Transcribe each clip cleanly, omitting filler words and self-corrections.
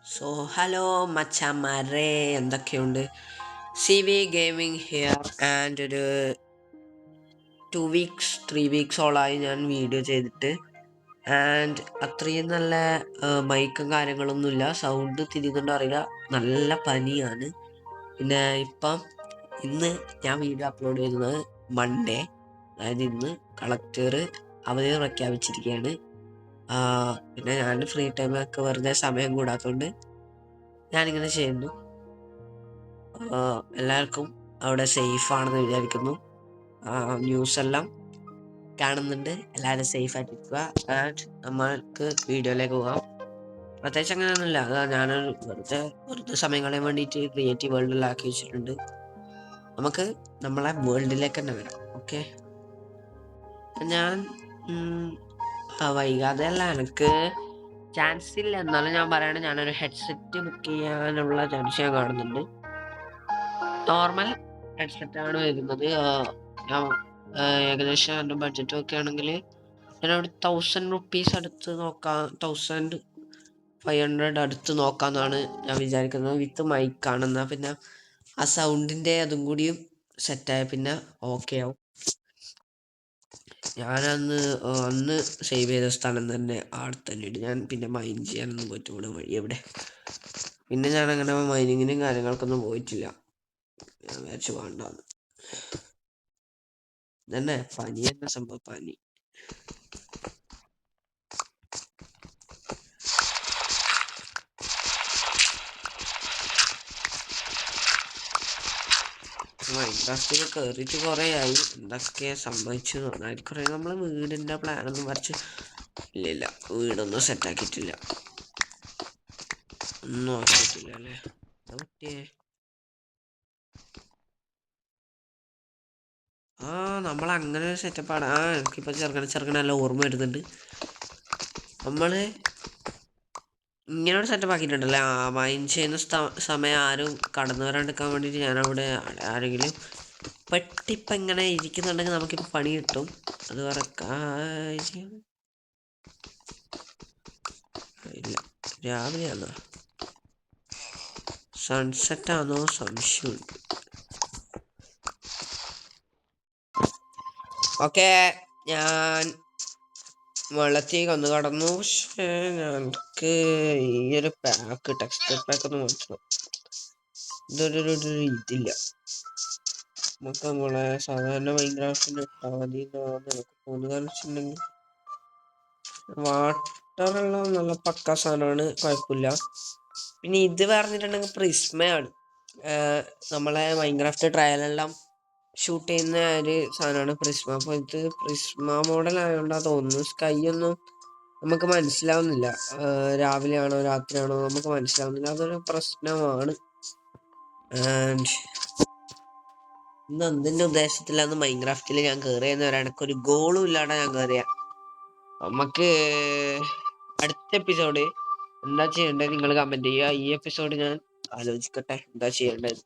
So hello മച്ചാമാരെ, എന്തൊക്കെയുണ്ട്? C V gaming here. And ഒരു 2 വീക്സ് 3 വീക്സോളായി ഞാൻ വീഡിയോ ചെയ്തിട്ട്. ആൻഡ് അത്രയും നല്ല മൈക്കും കാര്യങ്ങളൊന്നുമില്ല, സൗണ്ട് തിരിയുന്നുണ്ടോ അറിയില്ല, നല്ല പനിയാണ്. പിന്നെ ഇന്ന് ഞാൻ വീഡിയോ അപ്ലോഡ് ചെയ്യുന്നത് മൺഡേ, അതായത് ഇന്ന് കളക്ടർ അവധി പ്രഖ്യാപിച്ചിരിക്കുകയാണ്. പിന്നെ ഞാൻ ഫ്രീ ടൈമൊക്കെ വെറുതെ സമയം കൂടാത്തതുകൊണ്ട് ഞാനിങ്ങനെ ചെയ്യുന്നു. എല്ലാവർക്കും അവിടെ സേഫ് ആണെന്ന് വിചാരിക്കുന്നു. ന്യൂസ് എല്ലാം കാണുന്നുണ്ട്. എല്ലാവരും സേഫ് ആയിട്ടിരിക്കുക. ആൻഡ് നമ്മൾക്ക് വീഡിയോയിലേക്ക് പോകാം. പ്രത്യേകിച്ച് അങ്ങനെയൊന്നുമില്ല, ഞാനൊരു വെറുതെ സമയം കളയാൻ വേണ്ടിയിട്ട് ക്രിയേറ്റീവ് വേൾഡിലാക്കി വെച്ചിട്ടുണ്ട്. നമുക്ക് നമ്മളെ വേൾഡിലേക്ക് തന്നെ വരാം. ഓക്കെ, ഞാൻ വൈകാതെ അല്ല, എനിക്ക് ചാൻസ് ഇല്ല, എന്നാലും ഞാൻ പറയണേ, ഞാനൊരു ഹെഡ്സെറ്റ് ബുക്ക് ചെയ്യാനുള്ള ചാൻസ് ഞാൻ കാണുന്നുണ്ട്. നോർമൽ ഹെഡ്സെറ്റാണ് വരുന്നത്. ഞാൻ ഏകദേശം എൻ്റെ ബഡ്ജറ്റ് ഒക്കെ ആണെങ്കിൽ ഞാനവിടെ 1000 റുപ്പീസ് അടുത്ത് നോക്കാം, 1500 അടുത്ത് നോക്കാമെന്നാണ് ഞാൻ വിചാരിക്കുന്നത്. വിത്ത് മൈക്കാണെന്നാൽ പിന്നെ ആ സൗണ്ടിൻ്റെ അതും കൂടിയും സെറ്റായ പിന്നെ ഓക്കെ ആവും. അന്ന് സേവ് ചെയ്ത സ്ഥലം തന്നെ അവിടെ തന്നെ ഇട്ട് ഞാൻ പിന്നെ മൈൻ ചെയ്യാനൊന്നും പോയിട്ട് വഴി എവിടെ. പിന്നെ ഞാനങ്ങനെ മൈനിങ്ങിനും കാര്യങ്ങൾക്കൊന്നും പോയിട്ടില്ല. ഞാൻ വിചാരിച്ചു വേണ്ടാന്ന്. തന്നെ പനി എന്ന സംഭവം, പനി. മൈൻക്രാഫ്റ്റിൽ കയറിയിട്ട് കുറേ ആയി. എന്തൊക്കെ സംഭവിച്ചു നന്നായിരിക്കും. നമ്മൾ വീടിൻ്റെ പ്ലാനൊന്നും വരച്ച് ഇല്ല, വീടൊന്നും സെറ്റാക്കിയിട്ടില്ല, ഒന്നും ആക്കിയിട്ടില്ല അല്ലേ പറ്റിയേ. നമ്മളങ്ങനെ ഒരു സെറ്റപ്പാണ്. എനിക്കിപ്പോൾ ചെറുക്കനെല്ലാം ഓർമ്മ വരുന്നുണ്ട്. നമ്മൾ ഇങ്ങനൊരു സെറ്റപ്പ് ആക്കിയിട്ടുണ്ടല്ലേ. മൈൻ ചെയ്യുന്ന സമയം ആരും കടന്നു വരാണ്ടിരിക്കാൻ വേണ്ടിയിട്ട് ഞാനവിടെ ആരെങ്കിലും പെട്ടിപ്പം ഇങ്ങനെ ഇരിക്കുന്നുണ്ടെങ്കിൽ നമുക്കിപ്പോൾ പണി കിട്ടും. അത് വേറെ കാര്യം. ഇല്ല, രാവിലെയാണോ സൺസെറ്റാണോ സംശയമുണ്ട്. ഓക്കെ, ഞാൻ വെള്ളത്തേക്ക് ഒന്ന് കടന്നു. പക്ഷേ ഞങ്ങൾക്ക് ഈ ഒരു ടെക്സ്റ്റർ പാക്ക് ഒന്ന് മനസ്സിലാവും. ഇതൊരു ഇതില്ല. നമുക്ക് നമ്മളെ സാധാരണ മൈൻക്രാഫ്റ്റിന് ഇട്ടാൽ മതി എന്നാണ് എനിക്ക് തോന്നുന്നത്. കാരണം വെച്ചിട്ടുണ്ടെങ്കിൽ വാട്ടറെല്ലാം നല്ല പക്ക സാധനമാണ്, കുഴപ്പമില്ല. പിന്നെ ഇത് പറഞ്ഞിട്ടുണ്ടെങ്കിൽ പ്രിസ്മയാണ്. നമ്മളെ മൈൻക്രാഫ്റ്റ് ട്രയലെല്ലാം ഷൂട്ട് ചെയ്യുന്ന ഒരു സാധനമാണ് പ്രിസ്മ. അപ്പോൾ ഇത് പ്രിസ്മ മോഡൽ ആയതുകൊണ്ടാണ് തോന്നുന്നു സ്കൈ ഒന്നും നമുക്ക് മനസ്സിലാവുന്നില്ല. രാവിലെയാണോ രാത്രിയാണോ നമുക്ക് മനസ്സിലാവുന്നില്ല, അതൊരു പ്രശ്നമാണ്. ആൻഡ് ഇന്ന് എന്തിൻ്റെ ഉദ്ദേശത്തിലാന്ന് മൈൻക്രാഫ്റ്റിൽ ഞാൻ കയറിയെന്ന് എനിക്കൊരു ഗോളും ഇല്ലാതെ ഞാൻ കയറിയ. നമുക്ക് അടുത്ത എപ്പിസോഡ് എന്താ ചെയ്യേണ്ടത് നിങ്ങൾ കമന്റ് ചെയ്യുക. ഈ എപ്പിസോഡ് ഞാൻ ആലോചിക്കട്ടെ എന്താ ചെയ്യേണ്ടത്.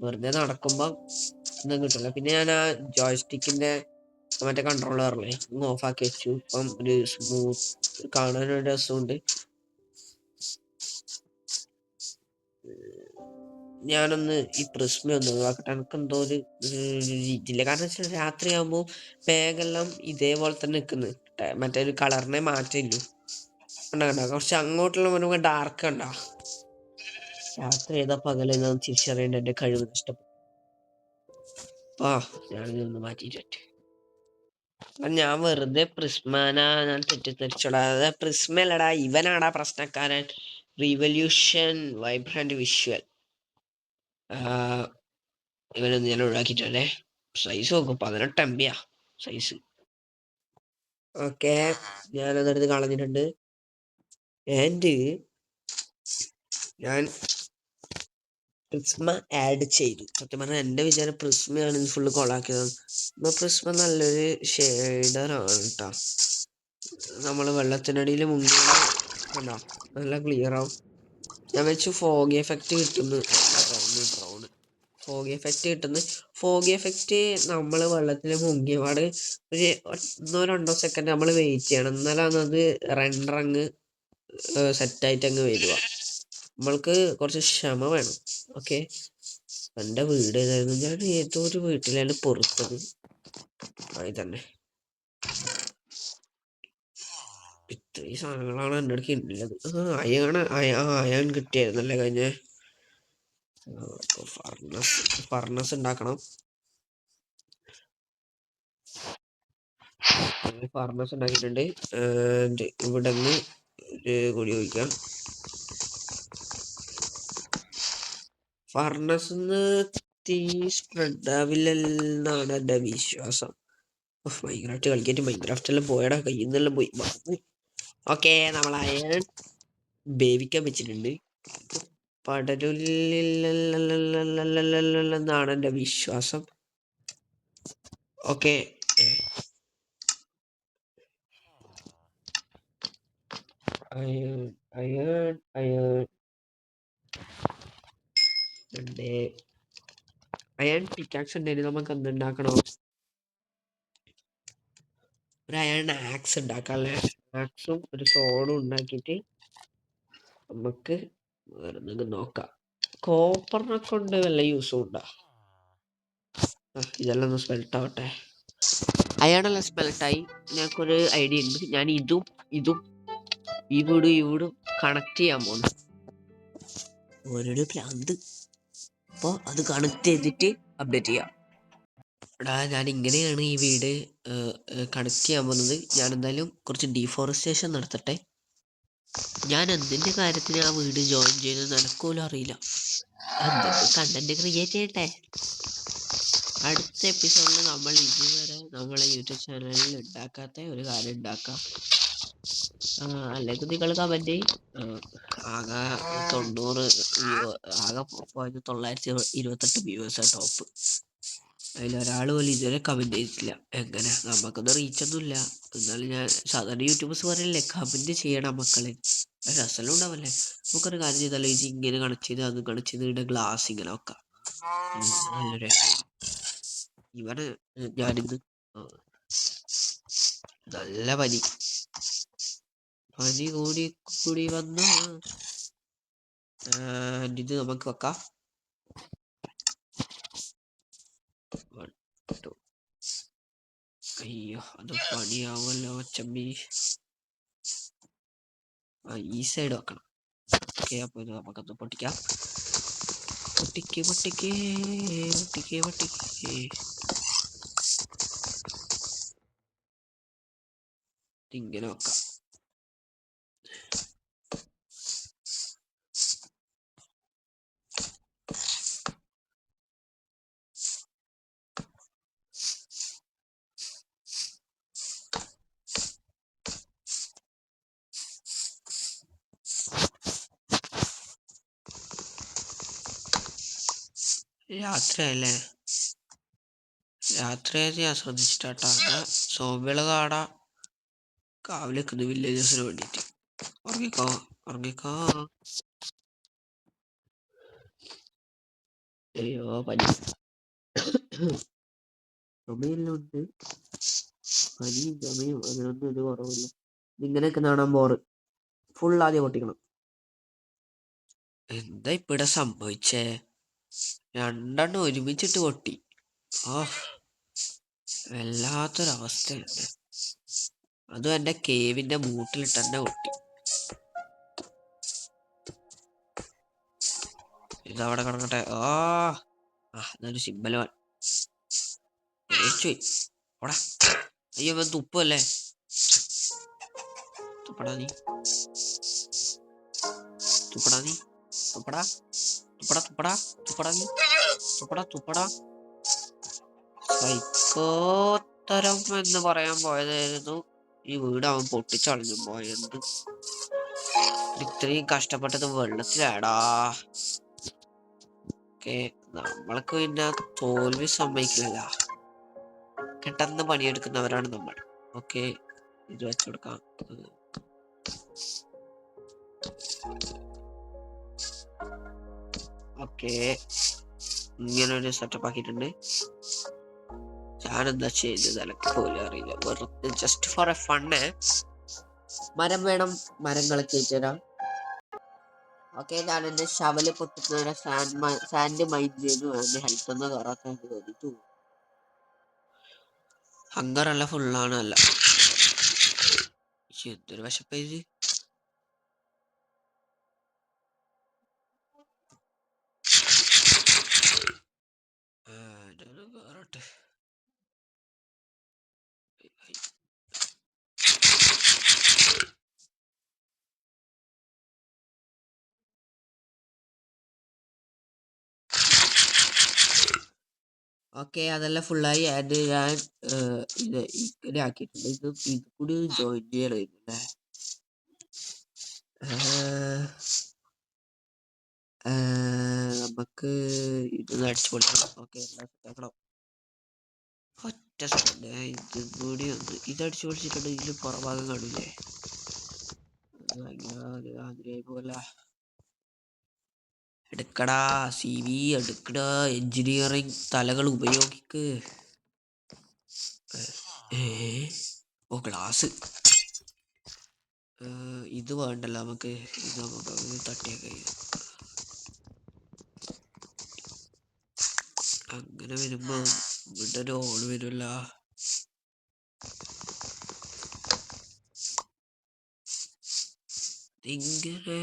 വെറുതെ നടക്കുമ്പം ഒന്നും കിട്ടില്ല. പിന്നെ ഞാൻ ആ ജോയ്സ്റ്റിക്കിന്റെ മറ്റേ കൺട്രോളറില്ലേ ഒന്ന് ഓഫാക്കി വെച്ചു. ഇപ്പം ഒരു സ്മൂത്ത് കാണാനൊരു രസമുണ്ട്. ഞാനൊന്ന് ഈ പ്രിസ്മ ഒന്ന് ഒഴിവാക്കട്ടെ. എനിക്ക് എന്തോ ഒരു ഇതില്ല. കാരണം വെച്ചാൽ രാത്രിയാകുമ്പോൾ മേഘെല്ലാം ഇതേപോലെ തന്നെ നിൽക്കുന്നു. മറ്റേ ഒരു കളറിനെ മാറ്റില്ലു. കണ്ട കുറച്ച് അങ്ങോട്ടുള്ള മുന്നേ ഡാർക്ക് കണ്ട. രാത്രി ഏതാ പകലെന്ന് തിരിച്ചറിയേണ്ട എൻ്റെ കഴിവ് നഷ്ടപ്പെട്ടു. ഞാനിതൊന്ന് മാറ്റിയിട്ട് ഞാൻ വെറുതെ ഞാൻ തെറ്റിദ്ധരിച്ചോടാ. അതായത് പ്രിസ്മ അല്ലടാ, ഇവനാടാ പ്രശ്നക്കാരൻ. റിവല്യൂഷൻ വൈബ്രന്റ് വിഷ്വൽ ഇവനൊന്ന് ഞാൻ ഒഴിവാക്കിട്ടല്ലേ. സൈസ് നോക്കും 18 MB സൈസ്. ഓക്കെ, ഞാനതെടുത്ത് കളഞ്ഞിട്ടുണ്ട്. ആൻഡ് ഞാൻ പ്രിസ്മ ആഡ് ചെയ്തു. സത്യം പറഞ്ഞാൽ എൻ്റെ വിചാരം പ്രിസ്മയാണ് ഇത് ഫുള്ള് കൊളാക്കിയത്. പ്രിസ്മ നല്ലൊരു ഷെയ്ഡറാണ് കേട്ടോ. നമ്മൾ വെള്ളത്തിനടിയിൽ മുങ്ങി കണ്ടോ, നല്ല ക്ലിയർ ആവും. ഞാൻ വെച്ചു ഫോഗ് എഫക്റ്റ് കിട്ടുന്നു. ഫോഗ് എഫക്റ്റ് നമ്മൾ വെള്ളത്തിൽ മുങ്ങിയപാട് ഒരു 1-2 സെക്കൻഡ് നമ്മൾ വെയിറ്റ് ചെയ്യണം, എന്നാലാണ് അത് റെൻഡറങ്ങ് സെറ്റായിട്ട് അങ്ങ് വരിക. നമ്മൾക്ക് കുറച്ച് ക്ഷമ വേണം. ഓക്കെ, എൻ്റെ വീട് ഏതായിരുന്നു, ഞാൻ ഏതോ ഒരു വീട്ടിലാണ് പൊറുത്തത്. തന്നെ ഇത്രയും സാധനങ്ങളാണ് എൻ്റെ അടുത്ത് ഉള്ളത്. അയൺ കിട്ടിയായിരുന്നല്ലേ കഴിഞ്ഞ. ഫർണസ് ഉണ്ടാക്കണം. ഫർണസ് ഉണ്ടാക്കിയിട്ടുണ്ട്. ഇവിടെ നിന്ന് കൂടി ഒഴിക്കാം. ഫർണസിന്ന് തീ സ്പ്രെഡ് ആവില്ലെന്നാണ് എൻ്റെ വിശ്വാസം. മൈൻക്രാഫ്റ്റ് കളിക്കാറ്റ് മൈൻക്രാഫ്റ്റെല്ലാം പോയടാ, കയ്യിൽ നിന്നെല്ലാം പോയി. ഓക്കെ, നമ്മൾ അയൺ വേവിക്കാൻ വെച്ചിട്ടുണ്ട്. പടരുല്ലെന്നാണ് എൻ്റെ വിശ്വാസം. Okay, iron iron iron iron pickaxe ഉണ്ടെങ്കിൽ നമുക്ക് എന്തുണ്ടാക്കണം? ഒരു അയൺ ആക്സ് ഉണ്ടാക്കാല്ലേ. ആക്സും ഒരു സോണും ഉണ്ടാക്കിയിട്ട് നമുക്ക് വേറെ എന്തെങ്കിലും നോക്കാം. കോപ്പറിനെ കൊണ്ട് വല്ല യൂസും ഉണ്ടോ? ഇതെല്ലാം ഒന്ന് സ്മെൽട്ട് ആവട്ടെ. അയാണെല്ലാം സ്മെൽട്ടായി. ഞങ്ങൾക്കൊരു ഐഡിയ ഉണ്ട്. ഞാൻ ഇതും ഈ വീടും കണക്ട് ചെയ്യാൻ പോകുന്നു. ഓരോരോ പ്രാന്ത്. അപ്പോൾ അത് കണക്ട് ചെയ്തിട്ട് അപ്ഡേറ്റ് ചെയ്യാം. ഞാൻ ഇങ്ങനെയാണ് ഈ വീട് കണക്ട് ചെയ്യാൻ പോകുന്നത്. ഞാൻ എന്തായാലും കുറച്ച് ഡീഫോറസ്റ്റേഷൻ നടത്തട്ടെ. ഞാൻ എന്തിൻ്റെ കാര്യത്തിന് ആ വീട് ജോയിൻ ചെയ്ത് നടക്കൂലും അറിയില്ല. എന്തൊക്കെ കണ്ടന്റ് ക്രിയേറ്റ് ചെയ്യട്ടെ. അടുത്ത എപ്പിസോഡിൽ നമ്മൾ ഇതുവരെ നമ്മളെ യൂട്യൂബ് ചാനലിൽ ഉണ്ടാക്കാത്ത ഒരു കാര്യം ഉണ്ടാക്കാം. അല്ലെങ്കിൽ നിങ്ങൾ കമൻറ്റ്. ആകെ 90 ആകെ പോയത് 928 വ്യൂവേഴ്സാണ് ടോപ്പ്. അതിലൊരാൾ പോലും ഇതുവരെ കമൻറ്റ് ചെയ്തിട്ടില്ല. എങ്ങനെ? നമുക്കൊന്നും റീച്ചൊന്നുമില്ല. എന്നാലും ഞാൻ സാധാരണ യൂട്യൂബേഴ്സ് പറയില്ലേ, കമൻറ്റ് ചെയ്യണം മക്കളെ, രസമെല്ലാം ഉണ്ടാവല്ലേ. നമുക്കൊരു കാര്യം ചെയ്താലോ, ഇത് ഇങ്ങനെ കണക്ട് ചെയ്ത് അത് കണക്ട് ചെയ്ത് ഇവിടെ ഗ്ലാസ് ഇങ്ങനെ വെക്കാം. നല്ലൊരു ഇവന് ഞാനിന്ന് നല്ല പനി കൂടി വന്നു. ഇത് നമുക്ക് വെക്കാം. അയ്യോ, അത് പണിയാവുമല്ലോ ചമ്മി. ഈ സൈഡ് വെക്കണം. ഓക്കെ, അപ്പോൾ ഇത് നമുക്കൊന്ന് പൊട്ടിക്കാം. പൊട്ടിക്ക് ഇങ്ങനെ വെക്കാം. രാത്രിയല്ലേ? രാത്രിയായത് ഞാൻ ശ്രദ്ധിച്ചിട്ടാ. സോംബികള് കാവിൽ നിൽക്കുന്നു വില്ലേജസിന് വേണ്ടിയിട്ട്. ഉറങ്ങിക്കോ. അയ്യോ, പനി ചുമയെല്ലാം ഉണ്ട്. പനിയും ചുമയും അതിനൊന്നും ഒരു കുറവില്ല. ഇങ്ങനെയൊക്കെ കാണാൻ ബോറ്. ഫുൾ ആദ്യം പൊട്ടിക്കണം. എന്താ ഇപ്പിടെ സംഭവിച്ചേ? രണ്ടെണ്ണം ഒരുമിച്ചിട്ട് പൊട്ടി. വല്ലാത്തൊരവസ്ഥയുണ്ട്. അതും എൻ്റെ കേവിന്റെ മൂട്ടിലിട്ട് തന്നെ പൊട്ടി. ഇതവിടെ കിടക്കട്ടെ. അതൊരു സിമ്പൽ ഓടാ. അയ്യോ, തുപ്പല്ലേ. തുപ്പടാ നീ. സൈക്കോത്തരം എന്ന് പറയാൻ പോയതായിരുന്നു. ഈ വീട് അവൻ പൊട്ടിച്ചളഞ്ഞു പോയത്. ഇത്രയും കഷ്ടപ്പെട്ടത് വെള്ളത്തിലാടാ. ഓക്കെ, നമ്മൾക്ക് പിന്നെ തോൽവി സമ്മതിക്കില്ല. പെട്ടെന്ന് പണിയെടുക്കുന്നവരാണ് നമ്മൾ. ഓക്കെ, ഇത് വെച്ചുകൊടുക്കാം. ഓക്കെ, ഇങ്ങനൊരു സെറ്റപ്പ് ആക്കിയിട്ടുണ്ട്. ഞാനെന്താ ചെയ്തത് എനിക്ക് പോലും അറിയില്ല. വെറുതെ ജസ്റ്റ് ഫോർ എ ഫണ്ണ് മരം വേണം, മരങ്ങൾ കയറ്റിത്തരാം. ഓക്കെ, ഞാൻ എൻ്റെ ഷവല് പൊട്ടുന്നതിനെ സാൻഡ് മൈൻഡ് ചെയ്തു. എൻ്റെ ഹെൽത്ത് ഒന്ന് തുറക്കാൻ തോന്നിട്ടു. ഹങ്കറല്ല, ഫുള്ളാണ്. അല്ല, എന്തൊരു വിശപ്പേജ്. കയറട്ടെ. ഓക്കെ, അതെല്ലാം ഫുള്ളായി. ആൻഡ് ഞാൻ ഇത് ഇങ്ങനെ ആക്കിയിട്ടുണ്ട്. ഇത് കൂടി ജോയിൻ ചെയ്യണമായിരുന്നു നമുക്ക് ഇത് അടിച്ചു പൊളിക്കണം. ഓക്കെ, ഒറ്റ സെക്കൻഡ്. ഇത് കൂടി ഒന്ന് ഇത് അടിച്ചു പൊളിച്ചിട്ടുണ്ട്. ഇതിൽ പുറഭാഗം കാണില്ലേ? ആഗ്രഹമായി പോലെ എടുക്കടാ, CV എടുക്കടാ. എഞ്ചിനീയറിംഗ് തലകൾ ഉപയോഗിക്ക്. ഓ, ഗ്ലാസ്. ഇത് വേണ്ടല്ലോ നമുക്ക്. ഇത് നമുക്ക് തട്ടിയൊക്കെ അങ്ങനെ വരുമ്പോ ഇവിടെ ഒരു ഓള് വരുമല്ല. ഇങ്ങനെ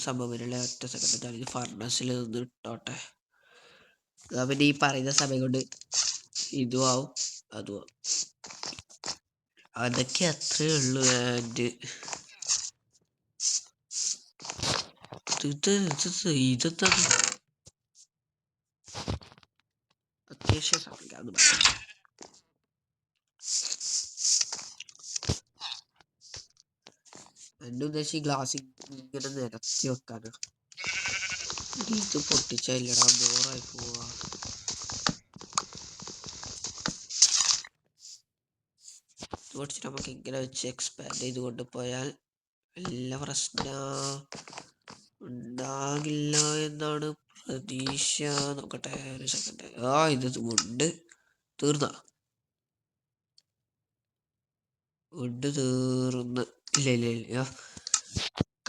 സംഭവം വരില്ല. ഒറ്റ സെക്കൻഡ്. ഇത് ഫർണസിൽ നിന്ന് ഇട്ടോട്ടെ. പിന്നെ ഈ പറയുന്ന സമയം കൊണ്ട് ഇതും ആവും അതും ആവും. അതൊക്കെ അത്രേ ഉള്ളൂ. ആൻഡ് ഇതെന്താ അത്യാവശ്യം സമയം. എൻ്റെ ഉദ്ദേശം ഈ ഗ്ലാസ് ഇങ്ങനെ നിരത്തി വെക്കാനാ. ഇത് പൊട്ടിച്ചില്ലടാ, ബോറായി പോവാ. ഇത് പൊട്ടിച്ചിട്ട് നമുക്ക് ഇങ്ങനെ വെച്ച് എക്സ്പാൻഡ് ചെയ്ത് കൊണ്ടുപോയാൽ വലിയ പ്രശ്നം ഉണ്ടാകില്ല എന്നാണ് പ്രതീക്ഷ. നോക്കട്ടെ ഒരു സെക്കൻഡ്. ഇത് വുഡ് തീർന്ന വുഡ് തീർന്ന്. ഇല്ല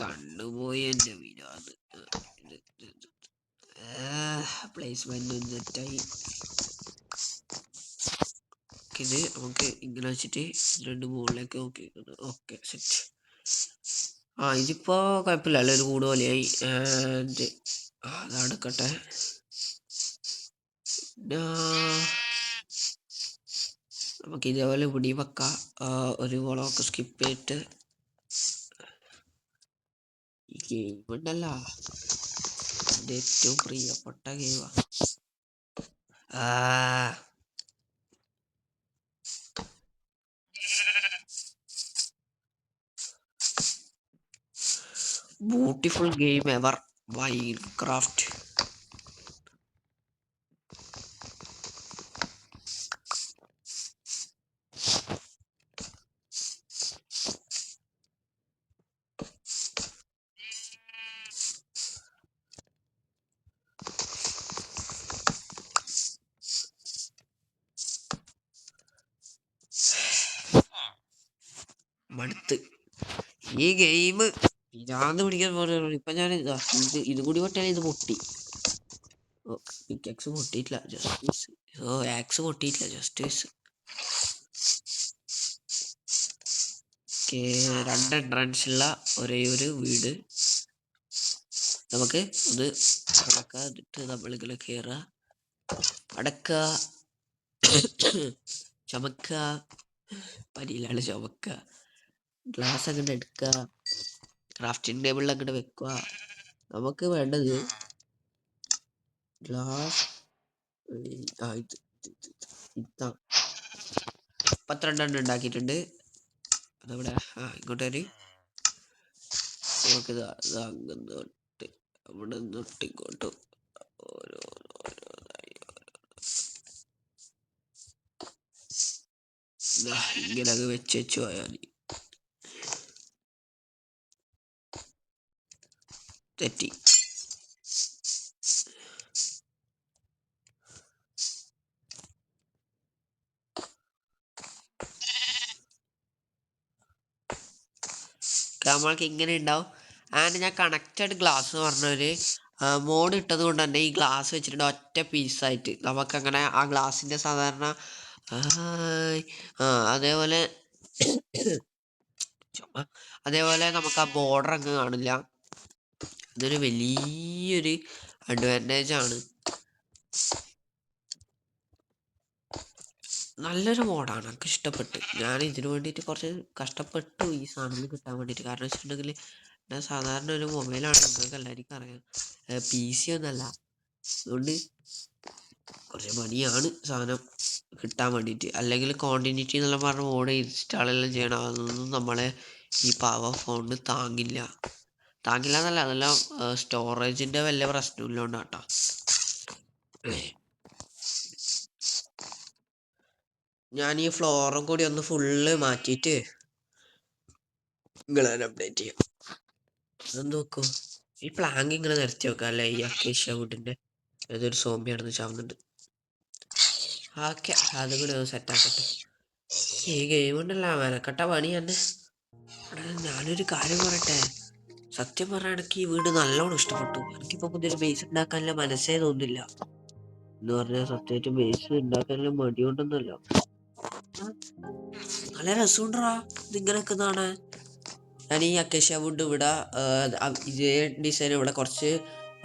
കണ്ണുപോയി എൻ്റെ വിനാത്. പ്ലേസ്മെന്റ് തെറ്റായി. ഇത് നമുക്ക് ഇങ്ങനെ വെച്ചിട്ട് രണ്ട് മുകളിലേക്ക് നോക്കി. Okay, set. ഇതിപ്പോ കുഴപ്പമില്ല. ഒരു കൂട് പോലെയായി. അതെടുക്കട്ടെ. നമുക്ക് ഇതേപോലെ ഇവിടെ വെക്കാം. ഒരു വളമൊക്കെ സ്കിപ്പ് ചെയ്തിട്ട് ഈ ഗെയിം ഉണ്ടല്ലോ, എൻ്റെ ഏറ്റവും പ്രിയപ്പെട്ട ഗെയിമാ. Beautiful game ever, Minecraft. മടുത്ത് ഈ ഗെയിം ഇതാന്ന് പിടിക്കാൻ പോലെ. ഇപ്പൊ ഞാൻ ഇത് കൂടി പൊട്ടിയാൽ ഇത് പൊട്ടി. പിക്കാക്സ് പൊട്ടിയിട്ടില്ല, ജസ്റ്റ് ആക്സ് പൊട്ടിയിട്ടില്ല, ജസ്റ്റ്. രണ്ട് എൻട്രൻസുള്ള ഒരേ ഒരു വീട്. നമുക്ക് ഒന്ന് അടക്കാതിട്ട് നമ്മളിങ്ങനെ കയറുക, അടക്കുക, ചമക്കുക. പനിയിലാണ് ചുമക്കുക. ഗ്ലാസ് അങ്ങോട്ട് എടുക്കുക, ക്രാഫ്റ്റിംഗ് ടേബിളിൽ അങ്ങോട്ട് വെക്കുക. നമുക്ക് വേണ്ടത് ഗ്ലാസ്. ഇതാണ് 32 ഉണ്ടാക്കിയിട്ടുണ്ട്. അതവിടെ ഇങ്ങോട്ട് വരി. നമുക്കിത് അങ്ങനെ തൊട്ട് അവിടെ തൊട്ട് ഇങ്ങോട്ടും ഇങ്ങനെ അത് വെച്ച് പോയാൽ മതി. തെറ്റി. നമ്മൾക്ക് ഇങ്ങനെ ഉണ്ടാവും. ആൻഡ് ഞാൻ കണക്റ്റഡ് ഗ്ലാസ് എന്ന് പറഞ്ഞൊരു മോഡ് ഇട്ടത് കൊണ്ട് തന്നെ ഈ ഗ്ലാസ് വെച്ചിട്ടുണ്ട് ഒറ്റ പീസായിട്ട്. നമുക്കങ്ങനെ ആ ഗ്ലാസിൻ്റെ സാധാരണ അതേപോലെ അതേപോലെ നമുക്ക് ആ ബോർഡർ അങ്ങ് കാണില്ല. ഇതൊരു വലിയൊരു അഡ്വാൻറ്റേജ് ആണ്. നല്ലൊരു മോഡാണ്, എനിക്ക് ഇഷ്ടപ്പെട്ടു. ഞാൻ ഇതിനു വേണ്ടിയിട്ട് കുറച്ച് കഷ്ടപ്പെട്ടു ഈ സാധനം കിട്ടാൻ വേണ്ടിയിട്ട്. കാരണം വെച്ചിട്ടുണ്ടെങ്കിൽ ഞാൻ സാധാരണ ഒരു മൊബൈലാണ്, നിങ്ങൾക്ക് എല്ലാവർക്കും അറിയാം, PC ഒന്നല്ല. അതുകൊണ്ട് കുറച്ച് പണിയാണ് സാധനം കിട്ടാൻ വേണ്ടിയിട്ട്. അല്ലെങ്കിൽ കോണ്ടിന്യൂറ്റി എന്നെല്ലാം പറഞ്ഞ മോഡ് ഇൻസ്റ്റാളെല്ലാം ചെയ്യണം. അതൊന്നും നമ്മളെ ഈ പാവ ഫോണിന് താങ്ങില്ല എന്നല്ല, അതെല്ലാം സ്റ്റോറേജിൻ്റെ വല്ല പ്രശ്നമില്ലോണ്ടാട്ടോ. ഞാൻ ഈ ഫ്ലോറും കൂടി ഒന്ന് ഫുള്ള് മാറ്റിയിട്ട് നിങ്ങളെ അപ്ഡേറ്റ് ചെയ്യാം. അതെന്ത് വെക്കും ഈ പ്ലാങ്ക് ഇങ്ങനെ നിരത്തി വെക്കാം അല്ലേ, ഈ അക്കേഷ്യ വുഡിൻ്റെ. ഏതൊരു സോംബിയാണെന്ന് ചാവുന്നുണ്ട്. ഓക്കെ, അത് കൂടി ഒന്ന് സെറ്റാക്കട്ടെ. ഈ ഗെയിം കൊണ്ടല്ല മെനക്കെട്ട പണി തന്നെ. ഞാനൊരു കാര്യം പറയട്ടെ, സത്യം പറഞ്ഞാൽ എനിക്ക് ഈ വീട് നല്ലോണം ഇഷ്ടപ്പെട്ടു. എനിക്കിപ്പോൾ പുതിയൊരു ബേസ് ഉണ്ടാക്കാനുള്ള മനസ്സേ തോന്നില്ല എന്ന് പറഞ്ഞാൽ. സത്യമായിട്ട് ബേസ് ഉണ്ടാക്കാനുള്ള മടി കൊണ്ടൊന്നുമല്ല, നല്ല രസമുണ്ടാ ഇതിങ്ങനെ നിൽക്കുന്നതാണ്. ഞാൻ ഈ അക്കേഷ്യ വുഡ് ഇവിടെ ഇതേ ഡിസൈൻ ഇവിടെ കുറച്ച്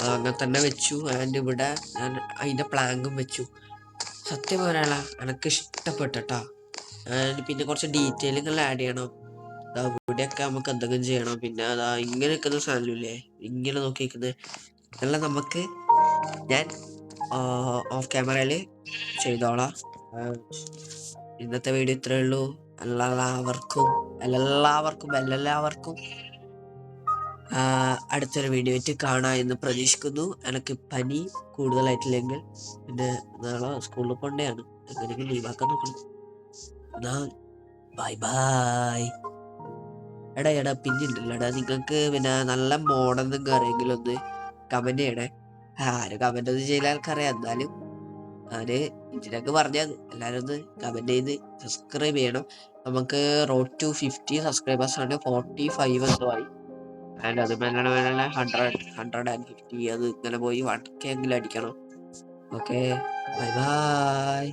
അങ്ങനെ തന്നെ വെച്ചു. ആൻഡ് ഇവിടെ ഞാൻ അതിൻ്റെ പ്ലാങ്കും വെച്ചു. സത്യം പറയാനുള്ള എനിക്ക് ഇഷ്ടപ്പെട്ടോ. ആൻഡ് പിന്നെ കുറച്ച് ഡീറ്റെയിലുകൾ ആഡ് ചെയ്യണം. ഇവിടെയൊക്കെ നമുക്ക് എന്തെങ്കിലും ചെയ്യണം. പിന്നെ അതാ ഇങ്ങനെ നിൽക്കുന്ന സാധനമില്ലേ, ഇങ്ങനെ നോക്കി നിൽക്കുന്നത് എല്ലാം നമുക്ക് ഞാൻ ഓഫ് ക്യാമറയിൽ ചെയ്തോളാം. ഇന്നത്തെ വീഡിയോ ഇത്രയേ ഉള്ളൂ. എല്ലാവർക്കും അടുത്തൊരു വീഡിയോ ആയിട്ട് കാണാം എന്ന് പ്രതീക്ഷിക്കുന്നു. എനിക്ക് പനി കൂടുതലായിട്ടില്ലെങ്കിൽ പിന്നെ നാളെ സ്കൂളിൽ പോകേണ്ടതാണ്, എങ്ങനെയെങ്കിലും ലീവാക്കാൻ നോക്കണം. എന്നാ ബൈ ബൈ. എടാ പിന്നിണ്ടല്ലോടാ, നിങ്ങൾക്ക് പിന്നെ നല്ല മോഡെന്നും അറിയെങ്കിലും ഒന്ന് കമന്റ് ചെയ്യണേ. ആരും കമന്റ് ഒന്നും ചെയ്യില്ല ആൾക്കറിയാം. എന്നാലും ഞാന് ഇതിനൊക്കെ പറഞ്ഞത് എല്ലാവരും ഒന്ന് കമന്റ് ചെയ്ത് സബ്സ്ക്രൈബ് ചെയ്യണം. നമുക്ക് റോഡ് ടു 50 സബ്സ്ക്രൈബേഴ്സ് ആണ്, 45 എന്തോ ആയി. ആൻഡ് അത് മെല്ലെ 150 അത് ഇങ്ങനെ പോയി 1K എങ്കിലും അടിക്കണം. Okay, bye bye.